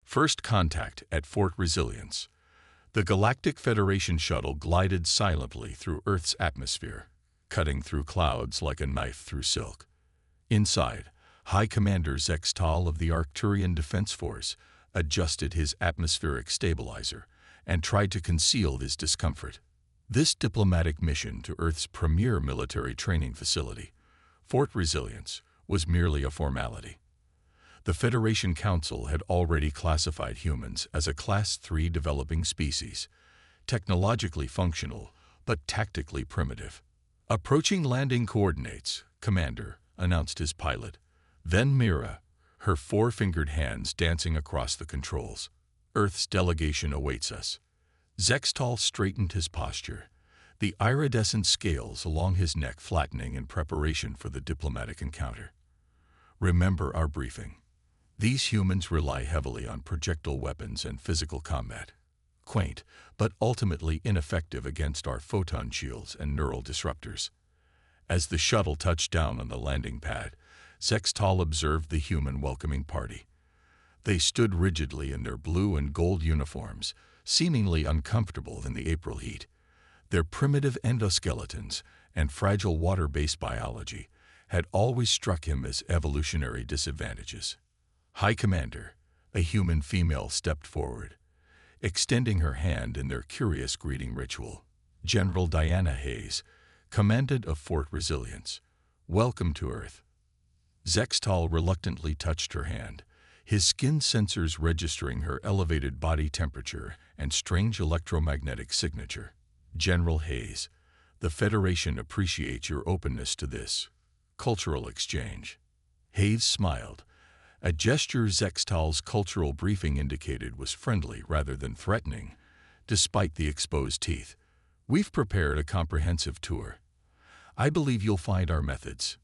First contact at Fort Resilience. The Galactic Federation shuttle glided silently through Earth's atmosphere, cutting through clouds like a knife through silk. Inside, High Commander Zextal of the Arcturian Defense Force adjusted his atmospheric stabilizer and tried to conceal his discomfort. This diplomatic mission to Earth's premier military training facility, Fort Resilience, was merely a formality. The Federation Council had already classified humans as a Class 3 developing species, technologically functional but tactically primitive. Approaching landing coordinates, Commander, announced his pilot. Then Mira, her four-fingered hands dancing across the controls. Earth's delegation awaits us. Zextal straightened his posture, the iridescent scales along his neck flattening in preparation for the diplomatic encounter. Remember our briefing. These humans rely heavily on projectile weapons and physical combat. Quaint, but ultimately ineffective against our photon shields and neural disruptors. As the shuttle touched down on the landing pad, Zextal observed the human welcoming party. They stood rigidly in their blue and gold uniforms, seemingly uncomfortable in the April heat. Their primitive endoskeletons and fragile water-based biology had always struck him as evolutionary disadvantages. High Commander, a human female, stepped forward, extending her hand in their curious greeting ritual. General Diana Hayes, Commandant of Fort Resilience, welcome to Earth. Zextal reluctantly touched her hand, his skin sensors registering her elevated body temperature and strange electromagnetic signature. General Hayes, the Federation appreciates your openness to this cultural exchange. Hayes smiled, a gesture Zextal's cultural briefing indicated was friendly rather than threatening, despite the exposed teeth. We've prepared a comprehensive tour. I believe you'll find our methods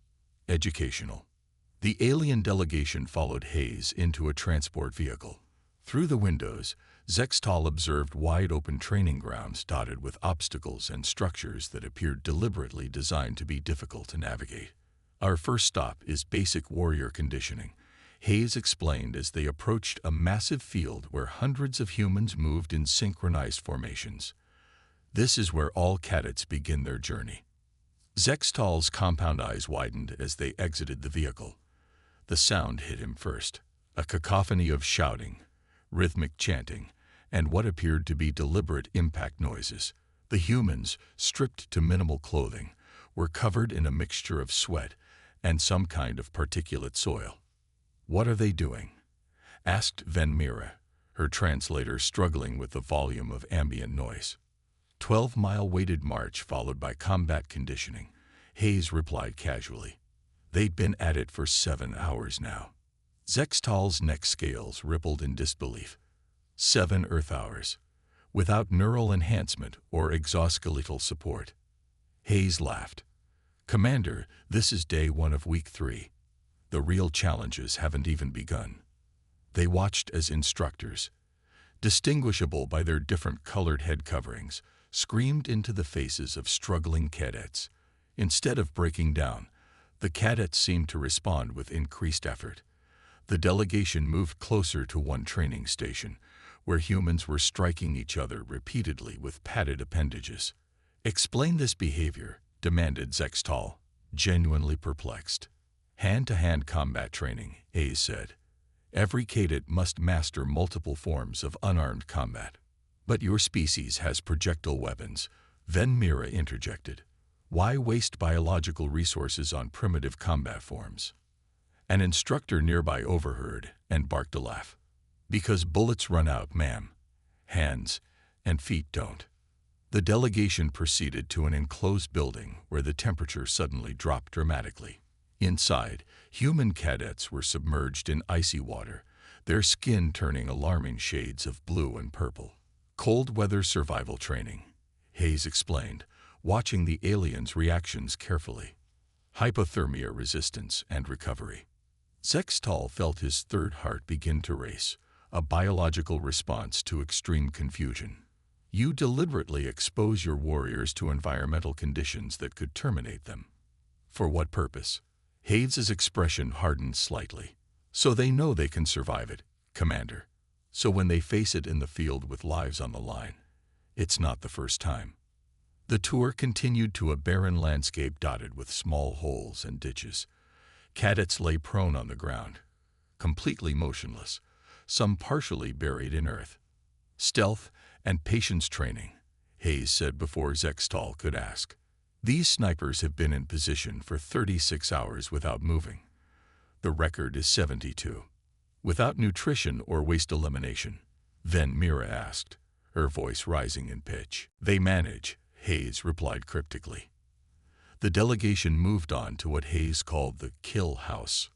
educational. The alien delegation followed Hayes into a transport vehicle. Through the windows, Zextal observed wide-open training grounds dotted with obstacles and structures that appeared deliberately designed to be difficult to navigate. Our first stop is basic warrior conditioning, Hayes explained as they approached a massive field where hundreds of humans moved in synchronized formations. This is where all cadets begin their journey. Zextal's compound eyes widened as they exited the vehicle. The sound hit him first, a cacophony of shouting, rhythmic chanting, and what appeared to be deliberate impact noises. The humans, stripped to minimal clothing, were covered in a mixture of sweat and some kind of particulate soil. "What are they doing?" asked Van Mira, her translator struggling with the volume of ambient noise. 12-mile weighted march followed by combat conditioning, Hayes replied casually. They'd been at it for 7 hours now. Zextal's neck scales rippled in disbelief. 7 Earth hours, without neural enhancement or exoskeletal support. Hayes laughed. "Commander, this is day 1 of week 3. The real challenges haven't even begun." They watched as instructors, distinguishable by their different colored head coverings, screamed into the faces of struggling cadets. Instead of breaking down, the cadets seemed to respond with increased effort. The delegation moved closer to one training station, where humans were striking each other repeatedly with padded appendages. "Explain this behavior," demanded Zextal, genuinely perplexed. "Hand-to-hand combat training," Hayes said. "Every cadet must master multiple forms of unarmed combat." "But your species has projectile weapons," Van Mira interjected. "Why waste biological resources on primitive combat forms?" An instructor nearby overheard and barked a laugh. "Because bullets run out, ma'am. Hands and feet don't." The delegation proceeded to an enclosed building where the temperature suddenly dropped dramatically. Inside, human cadets were submerged in icy water, their skin turning alarming shades of blue and purple. "Cold weather survival training," Hayes explained, watching the aliens' reactions carefully. "Hypothermia resistance and recovery." Zextal felt his third heart begin to race, a biological response to extreme confusion. "You deliberately expose your warriors to environmental conditions that could terminate them. For what purpose?" Hayes' expression hardened slightly. "So they know they can survive it, Commander." So when they face it in the field with lives on the line, it's not the first time. The tour continued to a barren landscape dotted with small holes and ditches. Cadets lay prone on the ground, completely motionless, some partially buried in earth. Stealth and patience training, Hayes said before Zextal could ask. These snipers have been in position for 36 hours without moving. The record is 72. Without nutrition or waste elimination, Van Mira asked, her voice rising in pitch. They manage, Hayes replied cryptically. The delegation moved on to what Hayes called the Kill House,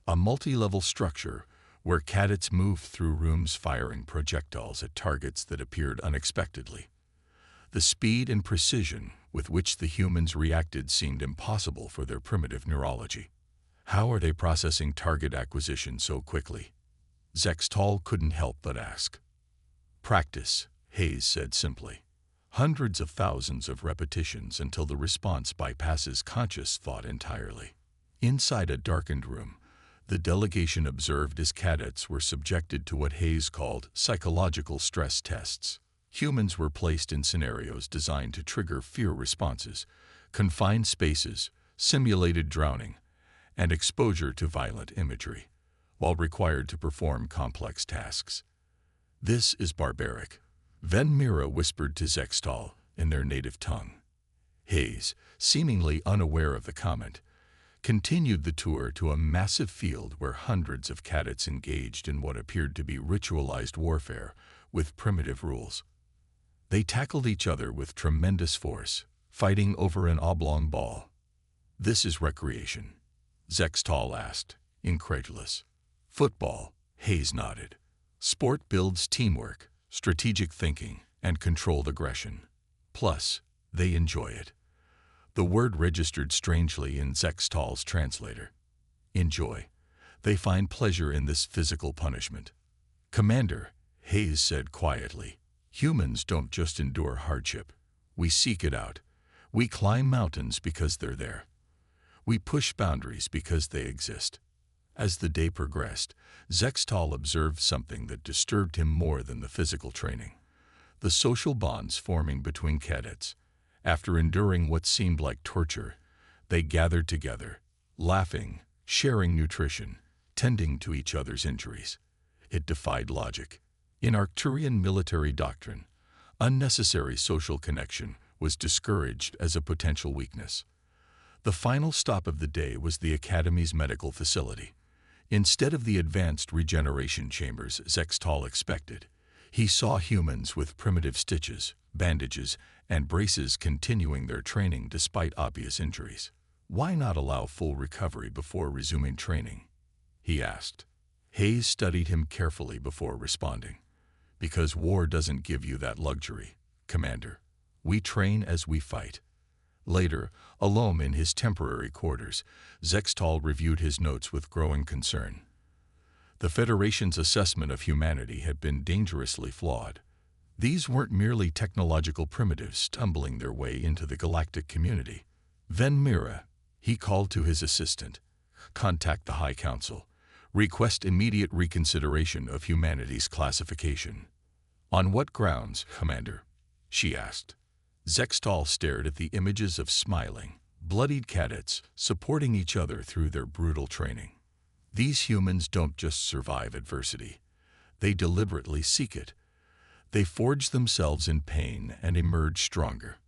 a multi-level structure where cadets moved through rooms firing projectiles at targets that appeared unexpectedly. The speed and precision with which the humans reacted seemed impossible for their primitive neurology. How are they processing target acquisition so quickly? Zextal couldn't help but ask. Practice, Hayes said simply. Hundreds of thousands of repetitions until the response bypasses conscious thought entirely. Inside a darkened room, the delegation observed as cadets were subjected to what Hayes called psychological stress tests. Humans were placed in scenarios designed to trigger fear responses, confined spaces, simulated drowning, and exposure to violent imagery, while required to perform complex tasks. This is barbaric, Van Mira whispered to Zextal in their native tongue. Hayes, seemingly unaware of the comment, continued the tour to a massive field where hundreds of cadets engaged in what appeared to be ritualized warfare with primitive rules. They tackled each other with tremendous force, fighting over an oblong ball. This is recreation, Zextal asked, incredulous. Football, Hayes nodded. Sport builds teamwork, strategic thinking, and controlled aggression. Plus, they enjoy it. The word registered strangely in Zextal's translator. Enjoy. They find pleasure in this physical punishment. Commander, Hayes said quietly, humans don't just endure hardship. We seek it out. We climb mountains because they're there. We push boundaries because they exist. As the day progressed, Zextal observed something that disturbed him more than the physical training. The social bonds forming between cadets. After enduring what seemed like torture, they gathered together, laughing, sharing nutrition, tending to each other's injuries. It defied logic. In Arcturian military doctrine, unnecessary social connection was discouraged as a potential weakness. The final stop of the day was the Academy's medical facility. Instead of the advanced regeneration chambers Zextal expected, he saw humans with primitive stitches, bandages, and braces continuing their training despite obvious injuries. Why not allow full recovery before resuming training? He asked. Hayes studied him carefully before responding. Because war doesn't give you that luxury, Commander. We train as we fight. Later, alone in his temporary quarters, Zextal reviewed his notes with growing concern. The Federation's assessment of humanity had been dangerously flawed. These weren't merely technological primitives stumbling their way into the galactic community. Van Mira, he called to his assistant, contact the High Council. Request immediate reconsideration of humanity's classification. On what grounds, Commander? She asked. Zextal stared at the images of smiling, bloodied cadets supporting each other through their brutal training. These humans don't just survive adversity. They deliberately seek it. They forge themselves in pain and emerge stronger.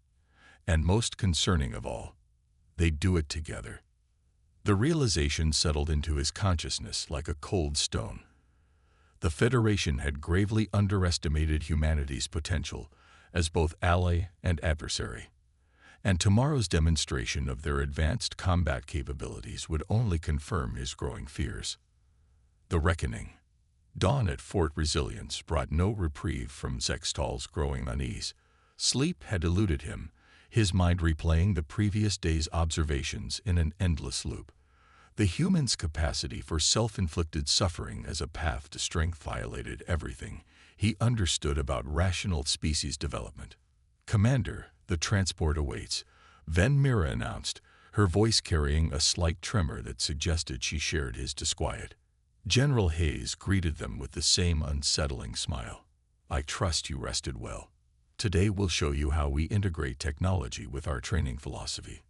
And most concerning of all, they do it together. The realization settled into his consciousness like a cold stone. The Federation had gravely underestimated humanity's potential as both ally and adversary, and tomorrow's demonstration of their advanced combat capabilities would only confirm his growing fears. The reckoning. Dawn at Fort Resilience brought no reprieve from Zextal's growing unease. Sleep had eluded him, his mind replaying the previous day's observations in an endless loop. The human's capacity for self-inflicted suffering as a path to strength violated everything he understood about rational species development. Commander, the transport awaits, Van Mira announced, her voice carrying a slight tremor that suggested she shared his disquiet. General Hayes greeted them with the same unsettling smile. "I trust you rested well. Today we'll show you how we integrate technology with our training philosophy."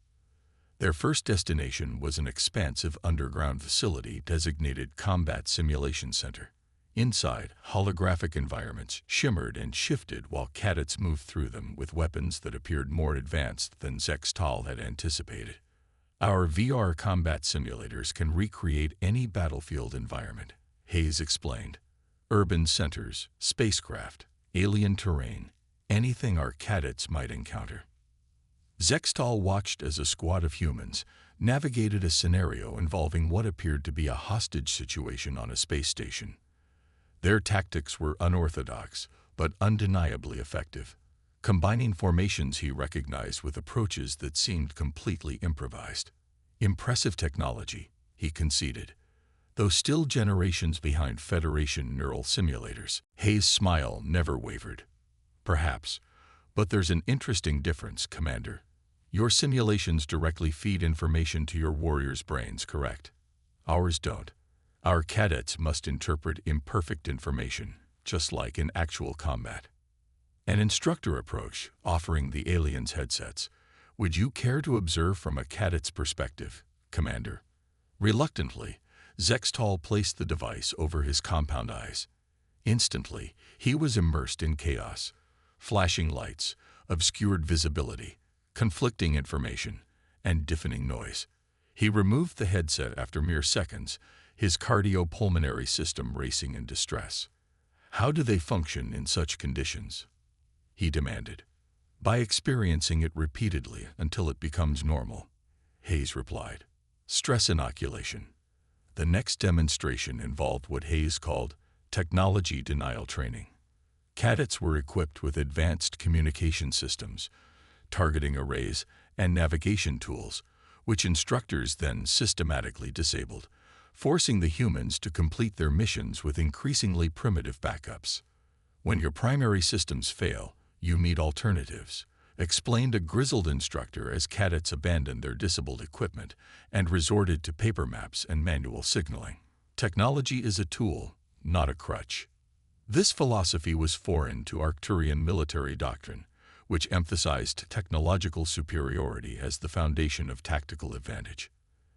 Their first destination was an expansive underground facility designated Combat Simulation Center. Inside, holographic environments shimmered and shifted while cadets moved through them with weapons that appeared more advanced than Zextal had anticipated. "Our VR combat simulators can recreate any battlefield environment," Hayes explained. "Urban centers, spacecraft, alien terrain, anything our cadets might encounter." Zextal watched as a squad of humans navigated a scenario involving what appeared to be a hostage situation on a space station. Their tactics were unorthodox, but undeniably effective, combining formations he recognized with approaches that seemed completely improvised. "Impressive technology," he conceded, though still generations behind Federation neural simulators. Hayes' smile never wavered. "Perhaps, but there's an interesting difference, Commander. Your simulations directly feed information to your warriors' brains, correct? Ours don't. Our cadets must interpret imperfect information, just like in actual combat." An instructor approach, offering the aliens headsets. "Would you care to observe from a cadet's perspective, Commander?" Reluctantly, Zextal placed the device over his compound eyes. Instantly, he was immersed in chaos. Flashing lights, obscured visibility, conflicting information, and deafening noise. He removed the headset after mere seconds, his cardiopulmonary system racing in distress. "How do they function in such conditions?" he demanded. "By experiencing it repeatedly until it becomes normal," Hayes replied. "Stress inoculation." The next demonstration involved what Hayes called technology denial training. Cadets were equipped with advanced communication systems, targeting arrays, and navigation tools, which instructors then systematically disabled, forcing the humans to complete their missions with increasingly primitive backups. "When your primary systems fail, you need alternatives," explained a grizzled instructor as cadets abandoned their disabled equipment and resorted to paper maps and manual signaling. "Technology is a tool, not a crutch." This philosophy was foreign to Arcturian military doctrine, which emphasized technological superiority as the foundation of tactical advantage.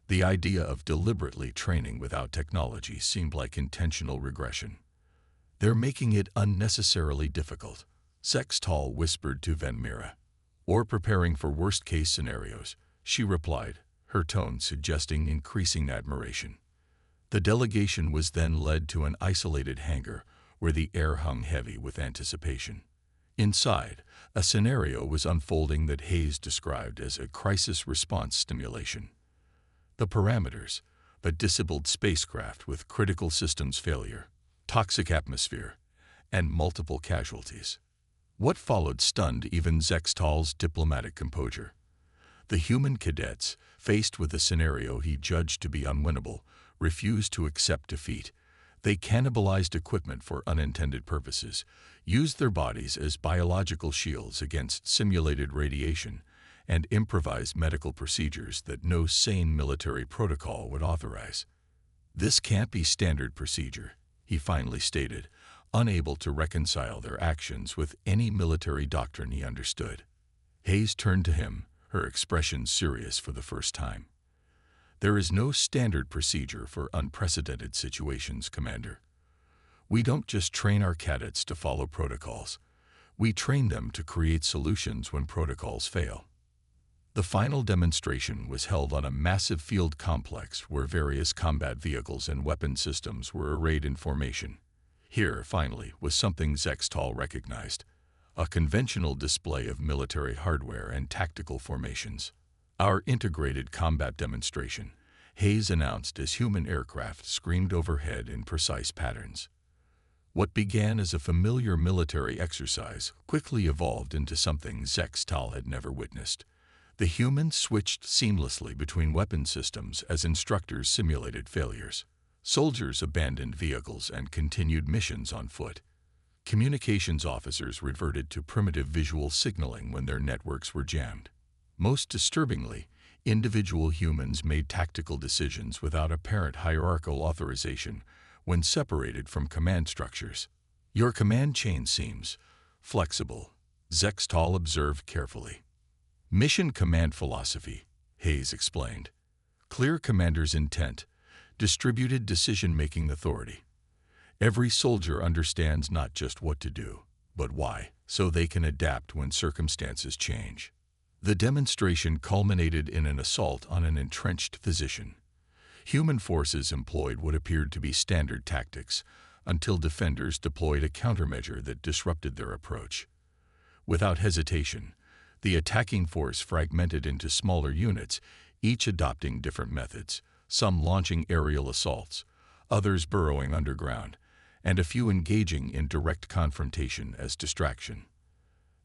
The idea of deliberately training without technology seemed like intentional regression. "They're making it unnecessarily difficult," Zextal whispered to Van Mira. "Or preparing for worst-case scenarios," she replied, her tone suggesting increasing admiration. The delegation was then led to an isolated hangar where the air hung heavy with anticipation. Inside, a scenario was unfolding that Hayes described as a crisis response simulation. The parameters: a disabled spacecraft with critical systems failure, toxic atmosphere, and multiple casualties. What followed stunned even Zextal's diplomatic composure. The human cadets, faced with a scenario he judged to be unwinnable, refused to accept defeat. They cannibalized equipment for unintended purposes, used their bodies as biological shields against simulated radiation, and improvised medical procedures that no sane military protocol would authorize. "This can't be standard procedure," he finally stated, unable to reconcile their actions with any military doctrine he understood. Hayes turned to him, her expression serious for the first time. "There is no standard procedure for unprecedented situations, Commander. We don't just train our cadets to follow protocols. We train them to create solutions when protocols fail." The final demonstration was held on a massive field complex where various combat vehicles and weapon systems were arrayed in formation. Here, finally, was something Zextal recognized: a conventional display of military hardware and tactical formations. "Our integrated combat demonstration," Hayes announced as human aircraft screamed overhead in precise patterns. What began as a familiar military exercise quickly evolved into something Zextal had never witnessed. The humans switched seamlessly between weapon systems as instructors simulated failures. Soldiers abandoned vehicles and continued missions on foot. Communications officers reverted to primitive visual signaling when their networks were jammed. Most disturbingly, individual humans made tactical decisions without apparent hierarchical authorization, when separated from command structures. Your command chain seems flexible, Zextal observed carefully. Mission command philosophy, Hayes explained. Clear commander's intent, distributed decision-making authority. Every soldier understands not just what to do, but why, so they can adapt when circumstances change. The demonstration culminated in an assault on an entrenched position. Human forces employed what appeared to be standard tactics, until defenders deployed a countermeasure that disrupted their approach. Without hesitation, the attacking force fragmented into smaller units, each adopting different methods, some launching aerial assaults, others burrowing underground, and a few engaging in direct confrontation as distraction.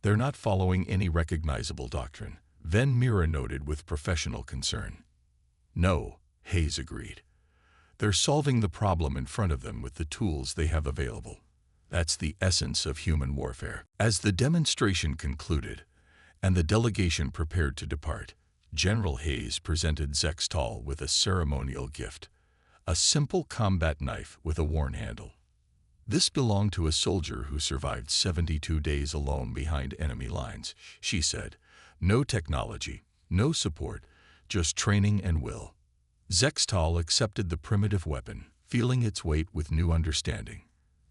They're not following any recognizable doctrine, Van Mira noted with professional concern. No, Hayes agreed. They're solving the problem in front of them with the tools they have available. That's the essence of human warfare. As the demonstration concluded, and the delegation prepared to depart, General Hayes presented Zextal with a ceremonial gift, a simple combat knife with a worn handle. This belonged to a soldier who survived 72 days alone behind enemy lines, she said. No technology, no support, just training and will. Zextal accepted the primitive weapon, feeling its weight with new understanding.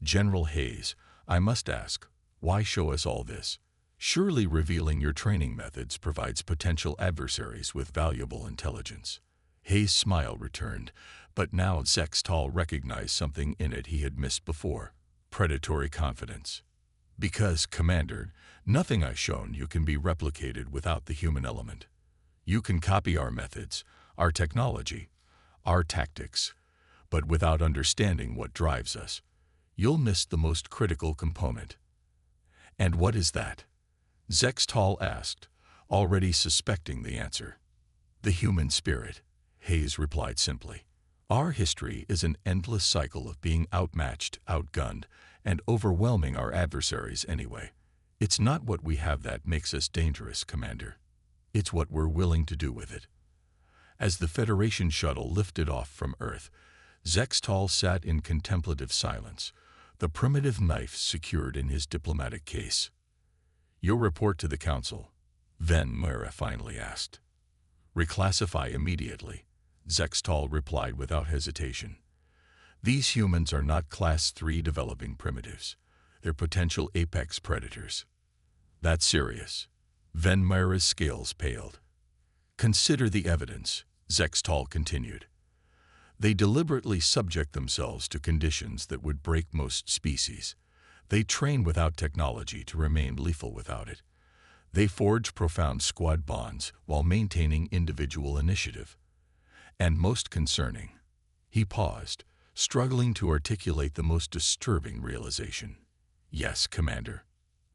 General Hayes, I must ask, why show us all this? Surely revealing your training methods provides potential adversaries with valuable intelligence. Hayes' smile returned, but now Zextal recognized something in it he had missed before: predatory confidence. Because, Commander, nothing I've shown you can be replicated without the human element. You can copy our methods, our technology, our tactics, but without understanding what drives us, you'll miss the most critical component. And what is that? Zextal asked, already suspecting the answer. The human spirit, Hayes replied simply. Our history is an endless cycle of being outmatched, outgunned, and overwhelming our adversaries anyway. It's not what we have that makes us dangerous, Commander. It's what we're willing to do with it. As the Federation shuttle lifted off from Earth, Zextal sat in contemplative silence, the primitive knife secured in his diplomatic case. Your report to the Council, Van Mira finally asked. Reclassify immediately, Zextal replied without hesitation. These humans are not Class 3 developing primitives. They're potential apex predators. That's serious. Van Mira's scales paled. Consider the evidence, Zextal continued. They deliberately subject themselves to conditions that would break most species. They train without technology to remain lethal without it. They forge profound squad bonds while maintaining individual initiative. And most concerning, he paused, struggling to articulate the most disturbing realization. Yes, Commander,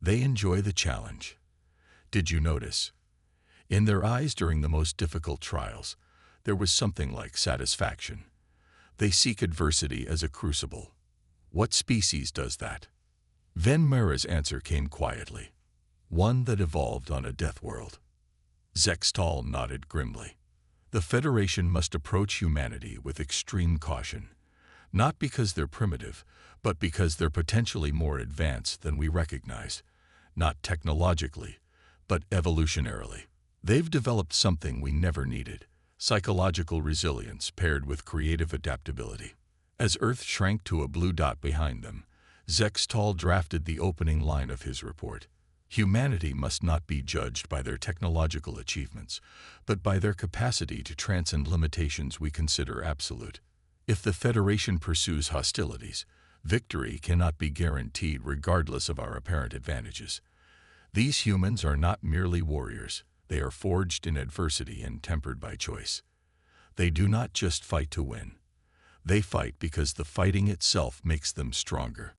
they enjoy the challenge. Did you notice? In their eyes during the most difficult trials, there was something like satisfaction. They seek adversity as a crucible. What species does that? Van Mira's answer came quietly. One that evolved on a death world. Zextal nodded grimly. The Federation must approach humanity with extreme caution, not because they're primitive, but because they're potentially more advanced than we recognize, not technologically, but evolutionarily. They've developed something we never needed: psychological resilience paired with creative adaptability. As Earth shrank to a blue dot behind them, Zextal drafted the opening line of his report. Humanity must not be judged by their technological achievements, but by their capacity to transcend limitations we consider absolute. If the Federation pursues hostilities, victory cannot be guaranteed regardless of our apparent advantages. These humans are not merely warriors. They are forged in adversity and tempered by choice. They do not just fight to win. They fight because the fighting itself makes them stronger.